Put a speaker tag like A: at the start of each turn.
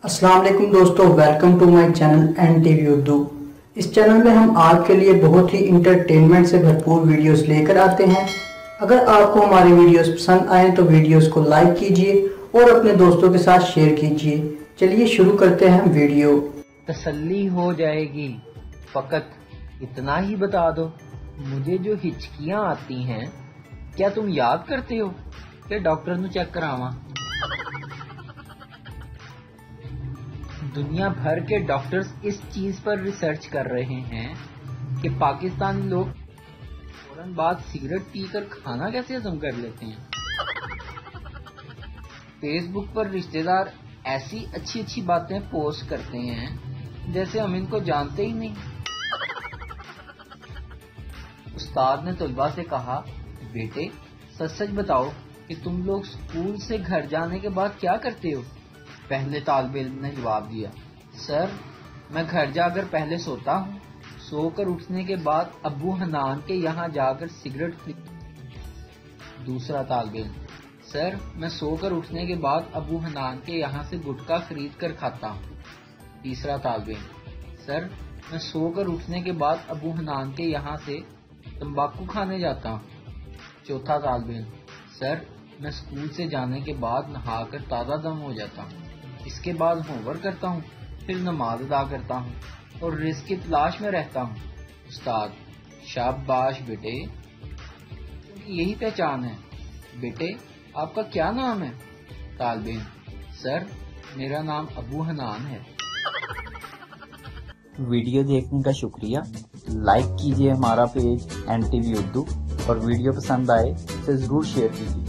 A: अस्सलाम वालेकुम दोस्तों, welcome to my channel N TV Urdu. इस चैनल में हम आपके लिए बहुत ही इंटरटेनमेंट से भरपूर वीडियोस लेकर आते हैं। अगर आपको हमारे वीडियोस पसंद आए तो वीडियोस को लाइक कीजिए और अपने दोस्तों के साथ शेयर कीजिए। चलिए शुरू करते हैं वीडियो।
B: तसल्ली हो जाएगी, फकत इतना ही बता दो, मुझे जो हिचकियां आती हैं क्या तुम याद करते हो कि डॉक्टर नु चेक करावा। दुनिया भर के डॉक्टर्स इस चीज पर रिसर्च कर रहे हैं कि पाकिस्तानी लोग फौरन बाद सिगरेट पीकर खाना कैसे हजम कर लेते हैं। फेसबुक पर रिश्तेदार ऐसी अच्छी अच्छी बातें पोस्ट करते हैं जैसे हम इनको जानते ही नहीं। उस्ताद ने तलबा से कहा, बेटे सच सच बताओ कि तुम लोग स्कूल से घर जाने के बाद क्या करते हो। पहले तालिब इल्म ने जवाब दिया, सर मैं घर जाकर पहले सोता हूँ, सोकर उठने के बाद अब्बू हनान के यहाँ जाकर सिगरेट पीता। दूसरा तालिब इल्म, सर मैं सोकर उठने के बाद अब्बू हनान के यहाँ से गुटखा खरीद कर खाता हूँ। तीसरा तालिब इल्म, सर मैं सोकर उठने के बाद अब्बू हनान के यहाँ से तंबाकू खाने जाता हूँ। चौथा तालिब इल्म, सर मैं स्कूल से जाने के बाद नहाकर ताज़ा दम हो जाता हूँ, इसके बाद होमवर्क करता हूँ, फिर नमाज अदा करता हूँ और रिज़्क की तलाश में रहता हूँ। उस्ताद, शाबाश बेटे, यही पहचान है। बेटे आपका क्या नाम है। तालिब इल्म, सर मेरा नाम अबू हनान है।
C: वीडियो देखने का शुक्रिया। लाइक कीजिए हमारा पेज एन टीवी उर्दू और वीडियो पसंद आए तो जरूर शेयर कीजिए।